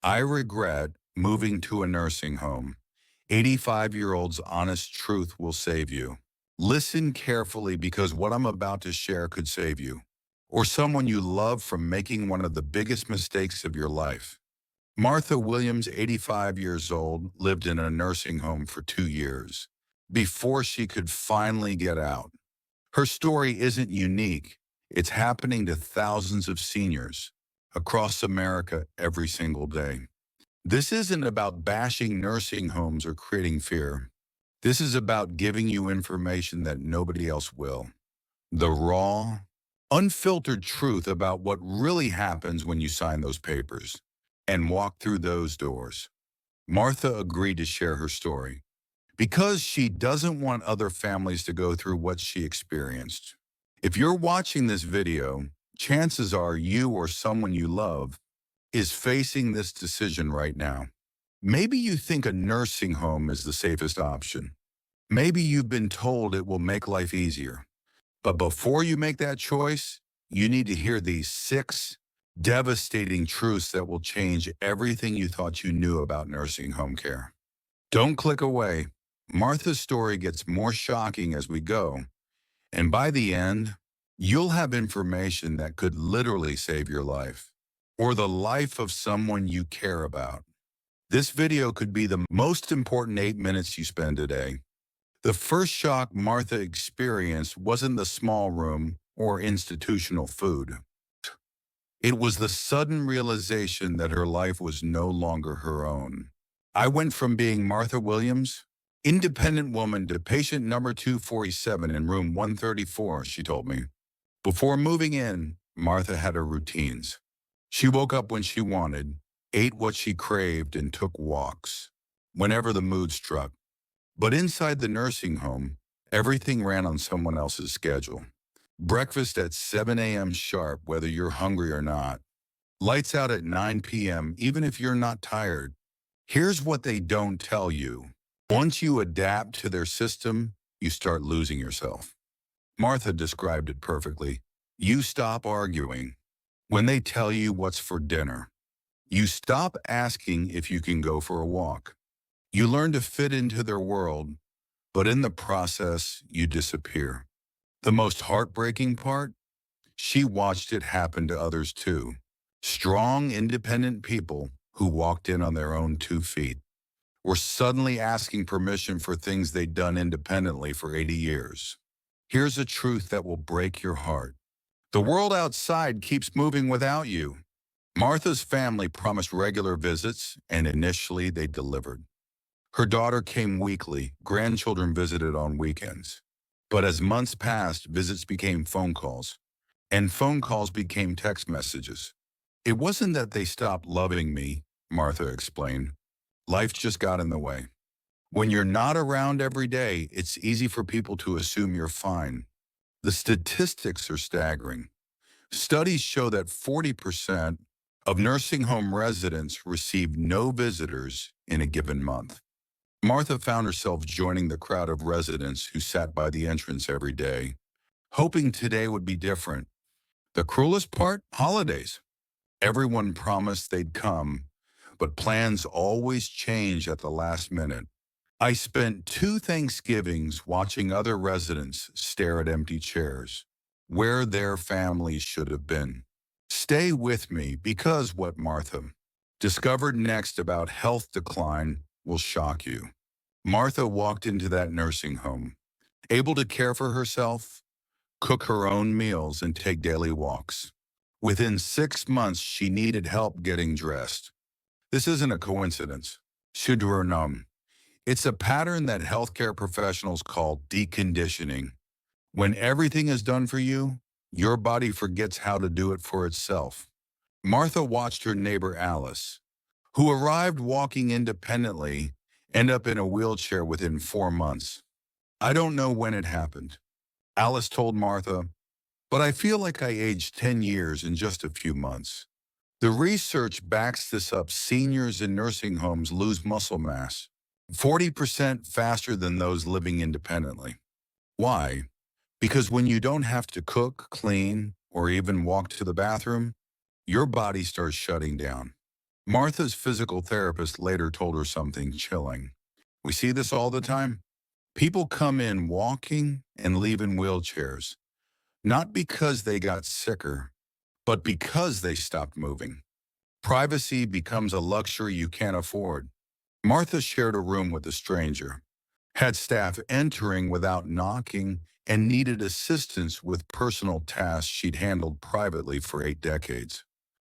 I regret moving to a nursing home. 85-year-old's honest truth will save you. Listen carefully because what I'm about to share could save you or someone you love from making one of the biggest mistakes of your life. Martha Williams, 85 years old, lived in a nursing home for 2 years before she could finally get out. Her story isn't unique. It's happening to thousands of seniors across America every single day. This isn't about bashing nursing homes or creating fear. This is about giving you information that nobody else will. The raw, unfiltered truth about what really happens when you sign those papers and walk through those doors. Martha agreed to share her story because she doesn't want other families to go through what she experienced. If you're watching this video, chances are you or someone you love is facing this decision right now. Maybe you think a nursing home is the safest option. Maybe you've been told it will make life easier. But before you make that choice, you need to hear these 6 devastating truths that will change everything you thought you knew about nursing home care. Don't click away. Martha's story gets more shocking as we go, and by the end, you'll have information that could literally save your life or the life of someone you care about. This video could be the most important 8 minutes you spend today. The first shock Martha experienced wasn't the small room or institutional food. It was the sudden realization that her life was no longer her own. I went from being Martha Williams, independent woman, to patient number 247 in room 134, she told me. Before moving in, Martha had her routines. She woke up when she wanted, ate what she craved, and took walks whenever the mood struck. But inside the nursing home, everything ran on someone else's schedule. Breakfast at 7 a.m. sharp, whether you're hungry or not. Lights out at 9 p.m., even if you're not tired. Here's what they don't tell you. Once you adapt to their system, you start losing yourself. Martha described it perfectly. You stop arguing when they tell you what's for dinner. You stop asking if you can go for a walk. You learn to fit into their world, but in the process, you disappear. The most heartbreaking part? She watched it happen to others too. Strong, independent people who walked in on their own 2 feet were suddenly asking permission for things they'd done independently for 80 years. Here's a truth that will break your heart. The world outside keeps moving without you. Martha's family promised regular visits, and initially they delivered. Her daughter came weekly, grandchildren visited on weekends. But as months passed, visits became phone calls, and phone calls became text messages. It wasn't that they stopped loving me, Martha explained. Life just got in the way. When you're not around every day, it's easy for people to assume you're fine. The statistics are staggering. Studies show that 40% of nursing home residents receive no visitors in a given month. Martha found herself joining the crowd of residents who sat by the entrance every day, hoping today would be different. The cruelest part? Holidays. Everyone promised they'd come, but plans always change at the last minute. I spent 2 Thanksgivings watching other residents stare at empty chairs, where their families should have been. Stay with me because what Martha discovered next about health decline will shock you. Martha walked into that nursing home, able to care for herself, cook her own meals, and take daily walks. Within 6 months, she needed help getting dressed. This isn't a coincidence. Shudranam. It's a pattern that healthcare professionals call deconditioning. When everything is done for you, your body forgets how to do it for itself. Martha watched her neighbor Alice, who arrived walking independently, end up in a wheelchair within 4 months. I don't know when it happened. Alice told Martha, but I feel like I aged 10 years in just a few months. The research backs this up. Seniors in nursing homes lose muscle mass 40% faster than those living independently. Why? Because when you don't have to cook, clean, or even walk to the bathroom, your body starts shutting down. Martha's physical therapist later told her something chilling. We see this all the time. People come in walking and leave in wheelchairs, not because they got sicker, but because they stopped moving. Privacy becomes a luxury you can't afford. Martha shared a room with a stranger, had staff entering without knocking, and needed assistance with personal tasks she'd handled privately for 8 decades.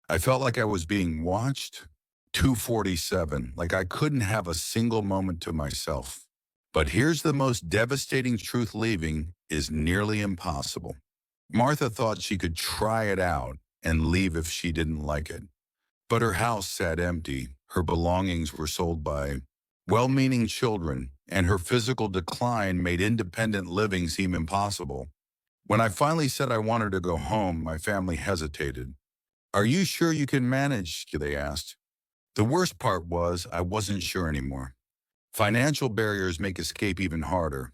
I felt like I was being watched, 247, like I couldn't have a single moment to myself. But here's the most devastating truth: leaving is nearly impossible. Martha thought she could try it out and leave if she didn't like it. But her house sat empty, her belongings were sold by well-meaning children, and her physical decline made independent living seem impossible. When I finally said I wanted to go home, my family hesitated. "Are you sure you can manage?" they asked. The worst part was I wasn't sure anymore. Financial barriers make escape even harder.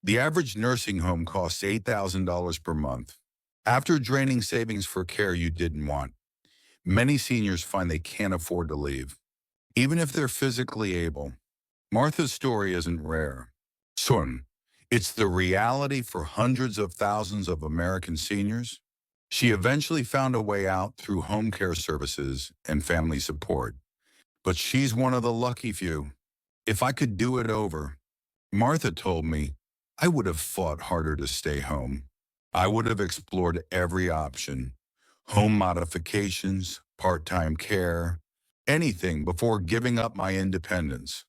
The average nursing home costs $8,000 per month. After draining savings for care you didn't want, many seniors find they can't afford to leave, even if they're physically able. Martha's story isn't rare. Soon, it's the reality for hundreds of thousands of American seniors. She eventually found a way out through home care services and family support. But she's one of the lucky few. If I could do it over, Martha told me, I would have fought harder to stay home. I would have explored every option: home modifications, part-time care, anything before giving up my independence.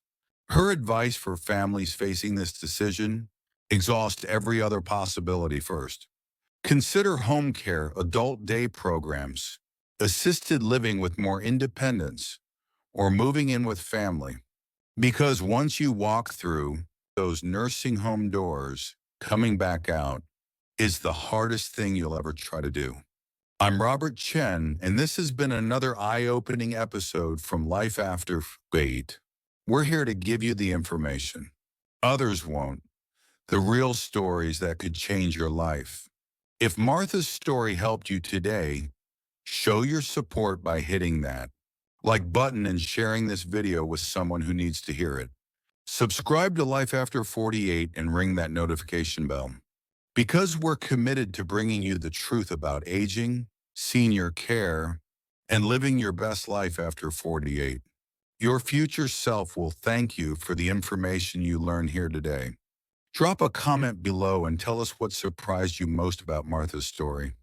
Her advice for families facing this decision: exhaust every other possibility first. Consider home care, adult day programs, assisted living with more independence, or moving in with family. Because once you walk through those nursing home doors, coming back out is the hardest thing you'll ever try to do. I'm Robert Chen, and this has been another eye-opening episode from Life After Fate. We're here to give you the information others won't, the real stories that could change your life. If Martha's story helped you today, show your support by hitting that like button and sharing this video with someone who needs to hear it. Subscribe to Life After 48 and ring that notification bell. Because we're committed to bringing you the truth about aging, senior care, and living your best life after 48. Your future self will thank you for the information you learned here today. Drop a comment below and tell us what surprised you most about Martha's story.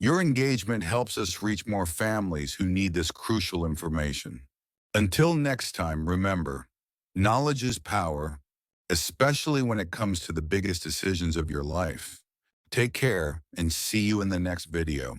Your engagement helps us reach more families who need this crucial information. Until next time, remember, knowledge is power, especially when it comes to the biggest decisions of your life. Take care and see you in the next video.